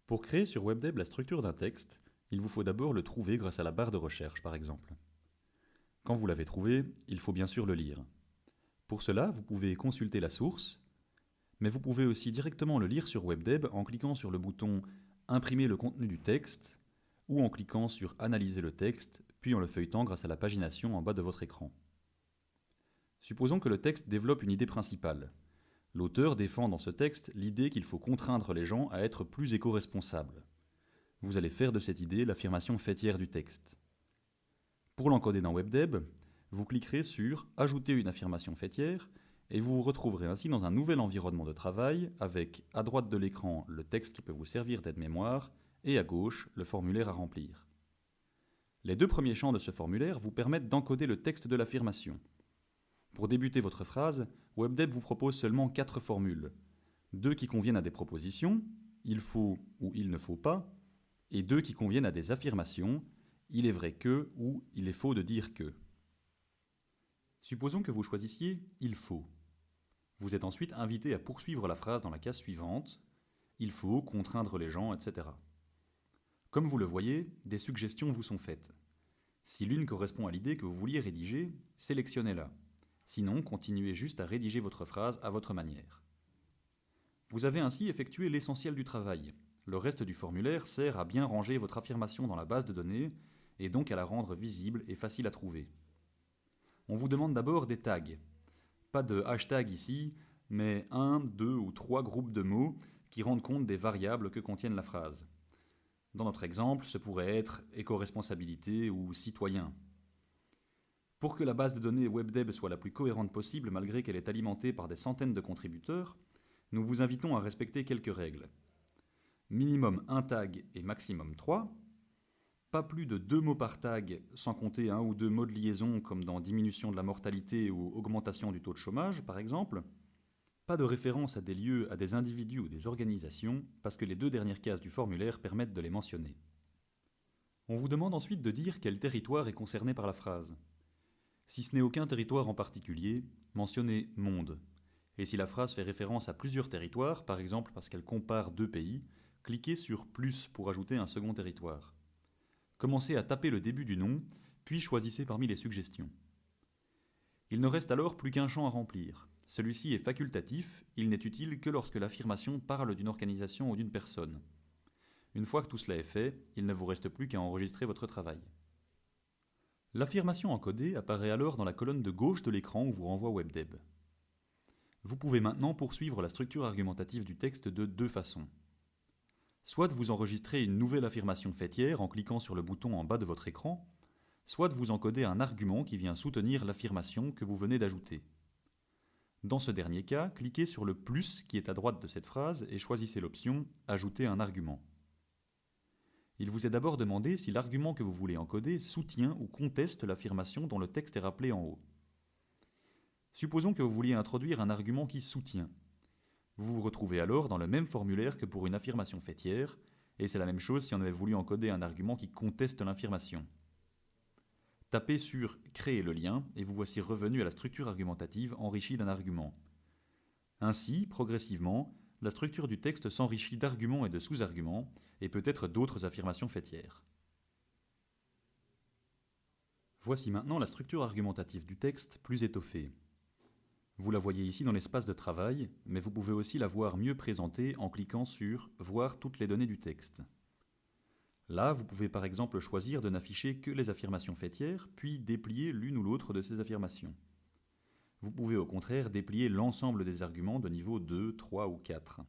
Pour créer sur WebDeb la structure d'un texte, il vous faut d'abord le trouver grâce à la barre de recherche, par exemple. Quand vous l'avez trouvé, il faut bien sûr le lire. Pour cela, vous pouvez consulter la source, mais vous pouvez aussi directement le lire sur WebDeb en cliquant sur le bouton Imprimer le contenu du texte ou en cliquant sur Analyser le texte, puis en le feuilletant grâce à la pagination en bas de votre écran. Supposons que le texte développe une idée principale. L'auteur défend dans ce texte l'idée qu'il faut contraindre les gens à être plus éco-responsables. Vous allez faire de cette idée l'affirmation faîtière du texte. Pour l'encoder dans WebDeb, vous cliquerez sur Ajouter une affirmation faîtière et vous vous retrouverez ainsi dans un nouvel environnement de travail avec à droite de l'écran le texte qui peut vous servir d'aide-mémoire et à gauche le formulaire à remplir. Les deux premiers champs de ce formulaire vous permettent d'encoder le texte de l'affirmation. Pour débuter votre phrase, WebDeb vous propose seulement 4 formules. 2 qui conviennent à des propositions, il faut ou il ne faut pas, et 2 qui conviennent à des affirmations, il est vrai que ou il est faux de dire que. Supposons que vous choisissiez il faut. Vous êtes ensuite invité à poursuivre la phrase dans la case suivante, il faut contraindre les gens, etc. Comme vous le voyez, des suggestions vous sont faites. Si l'une correspond à l'idée que vous vouliez rédiger, sélectionnez-la. Sinon, continuez juste à rédiger votre phrase à votre manière. Vous avez ainsi effectué l'essentiel du travail. Le reste du formulaire sert à bien ranger votre affirmation dans la base de données et donc à la rendre visible et facile à trouver. On vous demande d'abord des tags. Pas de hashtag ici, mais 1, 2 ou 3 groupes de mots qui rendent compte des variables que contiennent la phrase. Dans notre exemple, ce pourrait être éco-responsabilité ou citoyen. Pour que la base de données WebDeb soit la plus cohérente possible malgré qu'elle est alimentée par des centaines de contributeurs, nous vous invitons à respecter quelques règles. Minimum 1 tag et maximum 3. Pas plus de 2 mots par tag, sans compter 1 ou 2 mots de liaison comme dans diminution de la mortalité ou augmentation du taux de chômage par exemple. Pas de référence à des lieux, à des individus ou des organisations, parce que les 2 dernières cases du formulaire permettent de les mentionner. On vous demande ensuite de dire quel territoire est concerné par la phrase. Si ce n'est aucun territoire en particulier, mentionnez monde. Et si la phrase fait référence à plusieurs territoires, par exemple parce qu'elle compare 2 pays, cliquez sur plus pour ajouter un second territoire. Commencez à taper le début du nom, puis choisissez parmi les suggestions. Il ne reste alors plus qu'un champ à remplir. Celui-ci est facultatif, il n'est utile que lorsque l'affirmation parle d'une organisation ou d'une personne. Une fois que tout cela est fait, il ne vous reste plus qu'à enregistrer votre travail. L'affirmation encodée apparaît alors dans la colonne de gauche de l'écran où vous renvoie WebDeb. Vous pouvez maintenant poursuivre la structure argumentative du texte de 2 façons. Soit vous enregistrez une nouvelle affirmation faîtière en cliquant sur le bouton en bas de votre écran, soit vous encodez un argument qui vient soutenir l'affirmation que vous venez d'ajouter. Dans ce dernier cas, cliquez sur le plus qui est à droite de cette phrase et choisissez l'option « Ajouter un argument ». Il vous est d'abord demandé si l'argument que vous voulez encoder soutient ou conteste l'affirmation dont le texte est rappelé en haut. Supposons que vous vouliez introduire un argument qui soutient. Vous vous retrouvez alors dans le même formulaire que pour une affirmation faîtière, et c'est la même chose si on avait voulu encoder un argument qui conteste l'affirmation. Tapez sur « Créer le lien » et vous voici revenu à la structure argumentative enrichie d'un argument. Ainsi, progressivement, la structure du texte s'enrichit d'arguments et de sous-arguments, et peut-être d'autres affirmations faîtières. Voici maintenant la structure argumentative du texte plus étoffée. Vous la voyez ici dans l'espace de travail, mais vous pouvez aussi la voir mieux présentée en cliquant sur « Voir toutes les données du texte ». Là, vous pouvez par exemple choisir de n'afficher que les affirmations faîtières, puis déplier l'une ou l'autre de ces affirmations. Vous pouvez au contraire déplier l'ensemble des arguments de niveau 2, 3 ou 4.